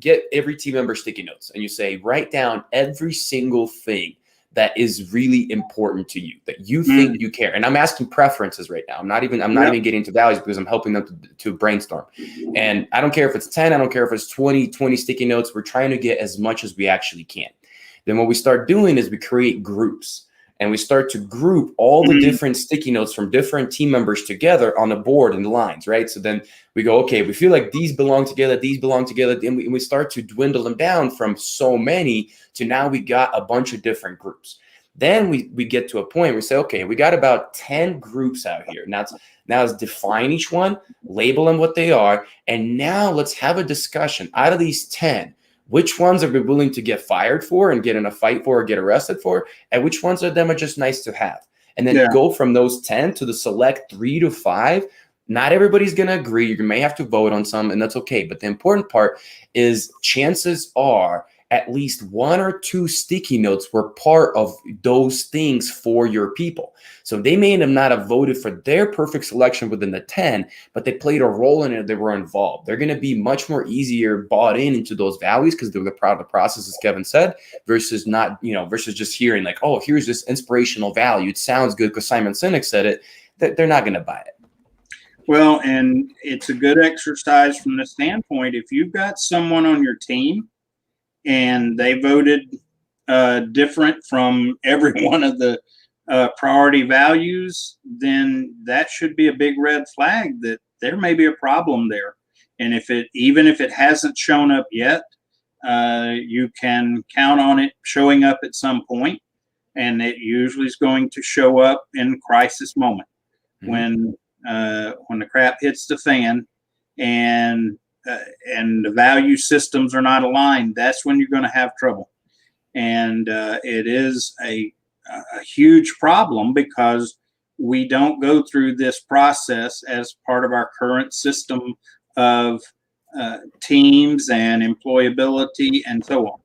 get every team member sticky notes and you say, write down every single thing that is really important to you, that you think you care. And I'm asking preferences right now. I'm not even getting into values, because I'm helping them to brainstorm. And I don't care if it's 10, I don't care if it's 20 sticky notes. We're trying to get as much as we actually can. Then what we start doing is we create groups, and we start to group all the different sticky notes from different team members together on the board in the lines, right? So then we go, okay, we feel like these belong together, and we start to dwindle them down from so many to now we got a bunch of different groups. Then we get to a point where we say, okay, we got about 10 groups out here. Now let's define each one, label them what they are, and now let's have a discussion. Out of these 10, which ones are we willing to get fired for and get in a fight for or get arrested for? And which ones of them are just nice to have? And then go from those 10 to the select 3 to 5. Not everybody's going to agree. You may have to vote on some, and that's okay. But the important part is chances are at least 1 or 2 sticky notes were part of those things for your people. So they may not have voted for their perfect selection within the 10, but they played a role in it. They were involved. They're going to be much more easier bought into those values because they're proud of the process, as Kevin said, versus versus just hearing like, oh, here's this inspirational value. It sounds good because Simon Sinek said it. They're not going to buy it. Well, and it's a good exercise from the standpoint, if you've got someone on your team and they voted different from every one of the priority values, then that should be a big red flag that there may be a problem there. And even if it hasn't shown up yet, you can count on it showing up at some point, and it usually is going to show up in crisis moment when the crap hits the fan. and and the value systems are not aligned, that's when you're going to have trouble. And it is a huge problem because we don't go through this process as part of our current system of teams and employability and so on.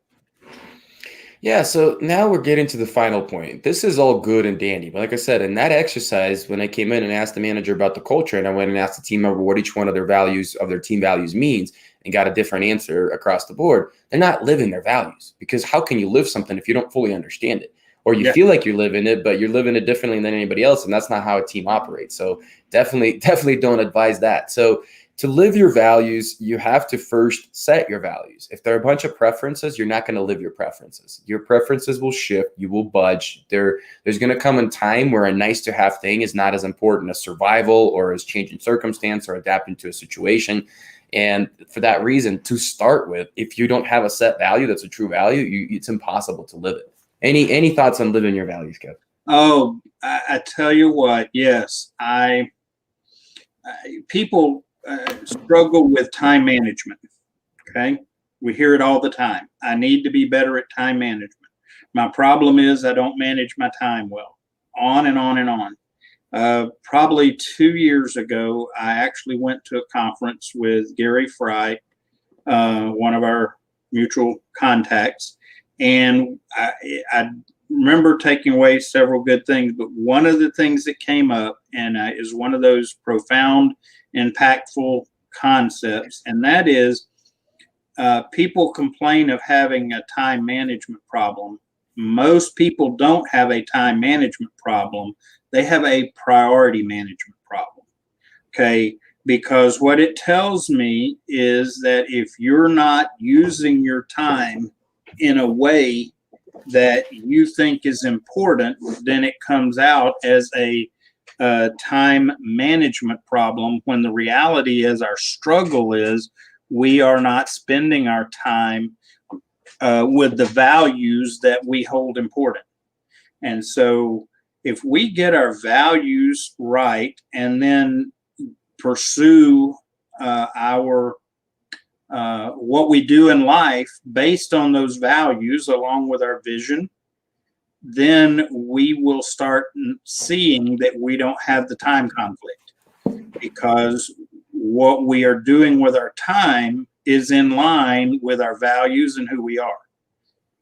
Yeah, so now we're getting to the final point. This is all good and dandy. But like I said, in that exercise, when I came in and asked the manager about the culture, and I went and asked the team member what each one of their values, of their team values means, and got a different answer across the board, they're not living their values. Because how can you live something if you don't fully understand it? Or you feel like you're living it, but you're living it differently than anybody else. And that's not how a team operates. So definitely don't advise that. So to live your values, you have to first set your values. If there are a bunch of preferences, you're not going to live your preferences. Your preferences will shift. You will budge. There's going to come a time where a nice to have thing is not as important as survival or as changing circumstance or adapting to a situation. And for that reason, to start with, if you don't have a set value that's a true value, it's impossible to live it. Any thoughts on living your values, Kev? Oh, I tell you what, yes, people struggle with time management. Okay, we hear it all the time. I need to be better at time management. My problem is I don't manage my time well. On and on and on. Probably 2 years ago, I actually went to a conference with Gary Fry, one of our mutual contacts, and I remember taking away several good things. But one of the things that came up, and is one of those profound, impactful concepts, and that is people complain of having a time management problem. Most people don't have a time management problem. They have a priority management problem. Okay. Because what it tells me is that if you're not using your time in a way that you think is important, then it comes out as a time management problem, when the reality is our struggle is we are not spending our time with the values that we hold important. And so if we get our values right and then pursue our what we do in life based on those values along with our vision, then we will start seeing that we don't have the time conflict, because what we are doing with our time is in line with our values and who we are.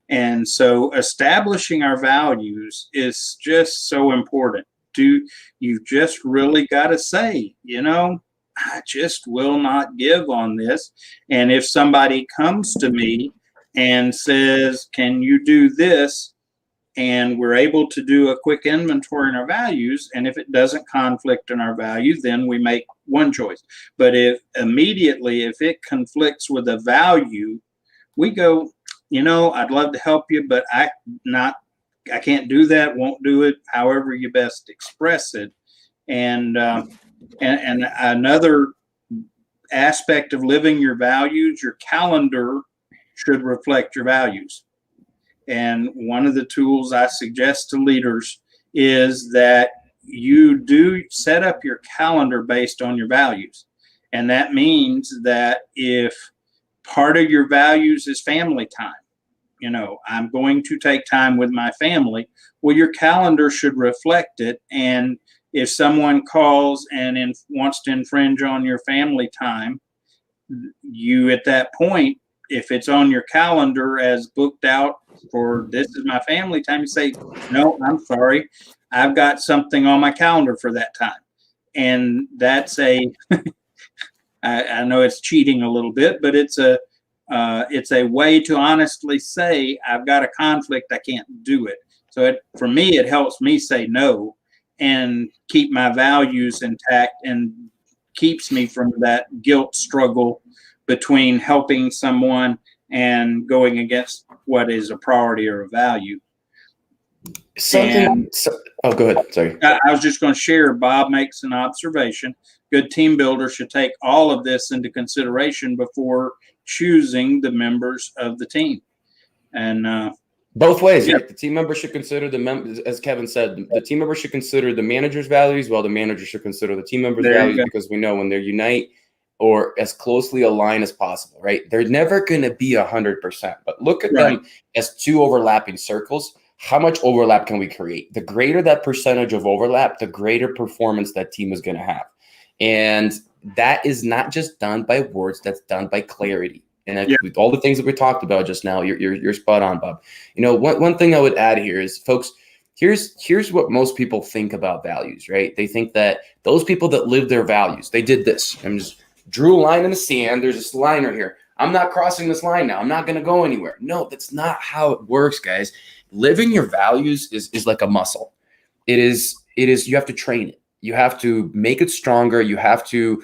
And so establishing our values is just so important. You've just really got to say, I just will not give on this. And if somebody comes to me and says, can you do this? And we're able to do a quick inventory in our values, and if it doesn't conflict in our value, then we make one choice. But if it conflicts with a value, we go, I'd love to help you, but I can't do that, won't do it, however you best express it. And another aspect of living your values, your calendar should reflect your values. And one of the tools I suggest to leaders is that you do set up your calendar based on your values. And that means that if part of your values is family time, I'm going to take time with my family, well, your calendar should reflect it. And if someone calls and wants to infringe on your family time, you at that point, if it's on your calendar as booked out for this is my family time, you say, no, I'm sorry, I've got something on my calendar for that time. And that's I know it's cheating a little bit, but it's a way to honestly say, I've got a conflict, I can't do it. So for me, it helps me say no and keep my values intact, and keeps me from that guilt struggle between helping someone and going against what is a priority or a value. Go ahead. Sorry. I was just going to share, Bob makes an observation. Good team builders should take all of this into consideration before choosing the members of the team. And both ways, right? The team member should consider as Kevin said, the team member should consider the manager's values, while the manager should consider the team member's values, because we know when they unite or as closely aligned as possible, right? They're never going to be 100%, but look at Right. them as two overlapping circles. How much overlap can we create? The greater that percentage of overlap, the greater performance that team is going to have. And that is not just done by words, that's done by clarity. And Yeah. with all the things that we talked about just now, you're spot on, Bob. You know, one thing I would add here is, folks, here's what most people think about values, right? They think that those people that live their values, they did this. I'm just drew a line in the sand. There's this line right here. I'm not crossing this line now. I'm not going to go anywhere. No, that's not how it works, guys. Living your values is like a muscle. It is, you have to train it. You have to make it stronger. You have to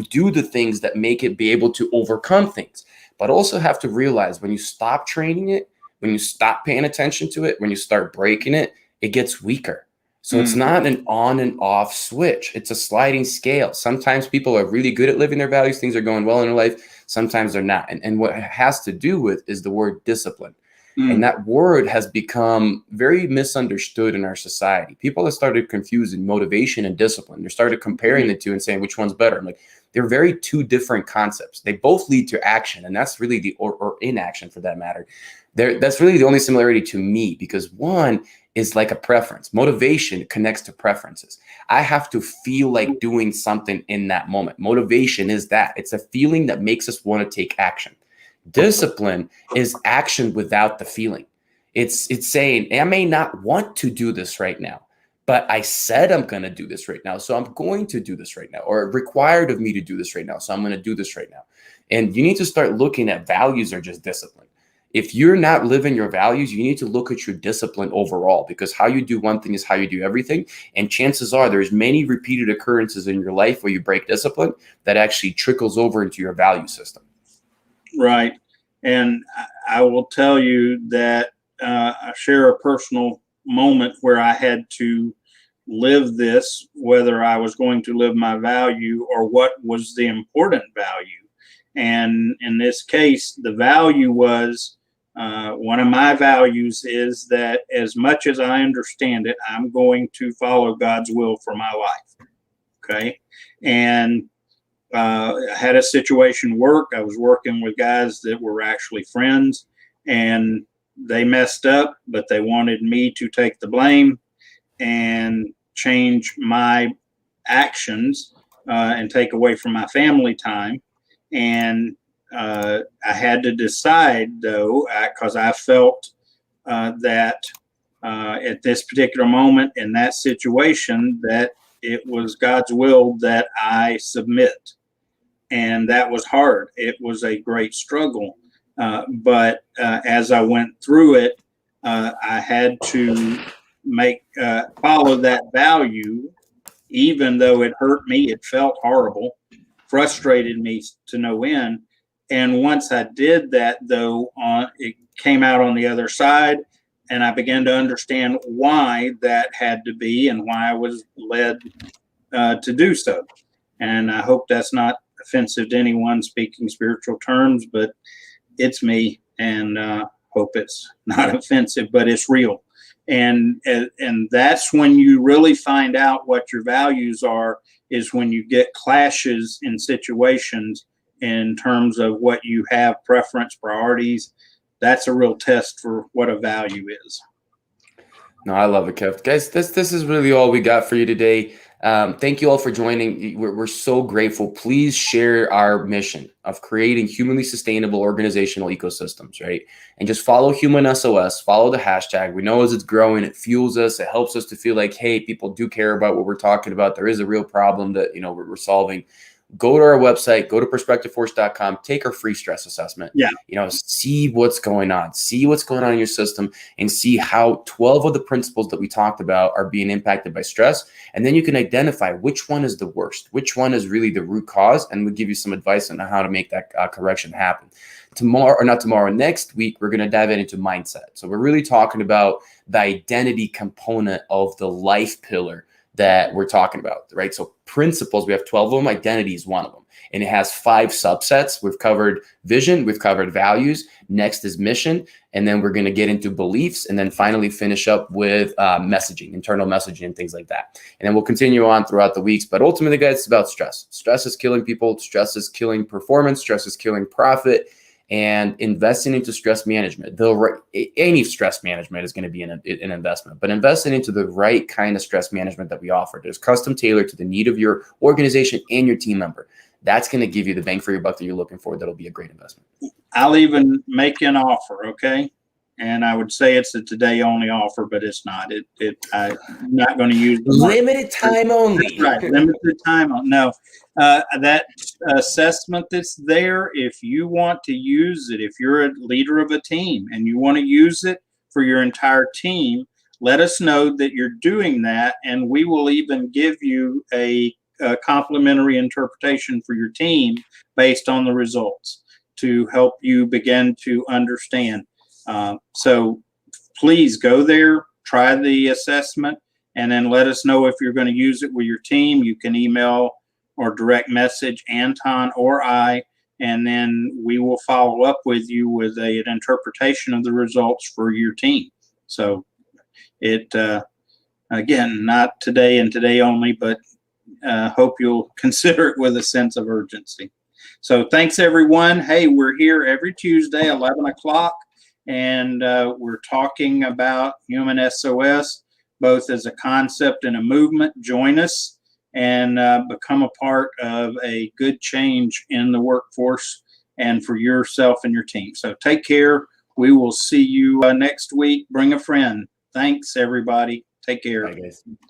do the things that make it be able to overcome things, but also have to realize when you stop training it, when you stop paying attention to it, when you start breaking it, it gets weaker. So it's not an on and off switch. It's a sliding scale. Sometimes people are really good at living their values. Things are going well in their life. Sometimes they're not. And what it has to do with is the word discipline. And that word has become very misunderstood in our society. People have started confusing motivation and discipline. They started comparing the two and saying which one's better. I'm like, they're very two different concepts. They both lead to action, and that's really the or inaction for that matter. That's really the only similarity to me, because one is like a preference. Motivation connects to preferences. I have to feel like doing something in that moment. Motivation is that. It's a feeling that makes us want to take action. Discipline is action without the feeling. It's saying, I may not want to do this right now, but I said I'm going to do this right now, so I'm going to do this right now, or required of me to do this right now, so I'm going to do this right now. And you need to start looking at values are just discipline. If you're not living your values, you need to look at your discipline overall, because how you do one thing is how you do everything. And chances are there's many repeated occurrences in your life where you break discipline that actually trickles over into your value system. Right. And I will tell you that I share a personal moment where I had to live this, whether I was going to live my value or what was the important value. And in this case, the value was one of my values is that as much as I understand it, I'm going to follow God's will for my life. Okay. And I had a situation work. I was working with guys that were actually friends, and they messed up, but they wanted me to take the blame and change my actions and take away from my family time. And I had to decide, though, because I felt that at this particular moment in that situation, that it was God's will that I submit. And that was hard. It was a great struggle. But as I went through it, I had to follow that value, even though it hurt me. It felt horrible, frustrated me to no end. And once I did that, though, it came out on the other side, and I began to understand why that had to be and why I was led to do so. And I hope that's not offensive to anyone speaking spiritual terms, but it's me, and hope it's not offensive, but it's real. And that's when you really find out what your values are, is when you get clashes in situations in terms of what you have, preference, priorities. That's a real test for what a value is. No, I love it, Kev. Guys, this is really all we got for you today. Thank you all for joining. We're so grateful. Please share our mission of creating humanly sustainable organizational ecosystems, right? And just follow Human SOS, follow the hashtag. We know as it's growing, it fuels us. It helps us to feel like, hey, people do care about what we're talking about. There is a real problem that, we're solving. Go to our website, go to prospectiveforce.com, take our free stress assessment. Yeah. See what's going on, in your system, and see how 12 of the principles that we talked about are being impacted by stress. And then you can identify which one is the worst, which one is really the root cause, and we'll give you some advice on how to make that correction happen. Next week, we're going to dive into mindset. So we're really talking about the identity component of the life pillar that we're talking about, right? So principles, we have 12 of them. Identity is one of them. And it has 5 subsets. We've covered vision, we've covered values. Next is mission. And then we're going to get into beliefs, and then finally finish up with messaging, internal messaging, and things like that. And then we'll continue on throughout the weeks. But ultimately, guys, it's about stress. Stress is killing people. Stress is killing performance. Stress is killing profit. And investing into stress management, any stress management is going to be an investment, but investing into the right kind of stress management that we offer, there's custom tailored to the need of your organization and your team member. That's going to give you the bang for your buck that you're looking for. That'll be a great investment. I'll even make an offer, okay? And I would say it's a today only offer, but it's not. I'm not going to use the limited time only. Right, limited time on. No, that assessment that's there, if you want to use it, if you're a leader of a team and you want to use it for your entire team, let us know that you're doing that, and we will even give you a complimentary interpretation for your team based on the results to help you begin to understand. So please go there, try the assessment, and then let us know if you're going to use it with your team. You can email or direct message Anton or I, and then we will follow up with you with an interpretation of the results for your team. So it, again, not today and today only, but hope you'll consider it with a sense of urgency. So thanks, everyone. Hey, we're here every Tuesday, 11 o'clock, and we're talking about human SOS, both as a concept and a movement. Join us and become a part of a good change in the workforce and for yourself and your team. So take care. We will see you next week. Bring a friend. Thanks, everybody. Take care. Bye, guys.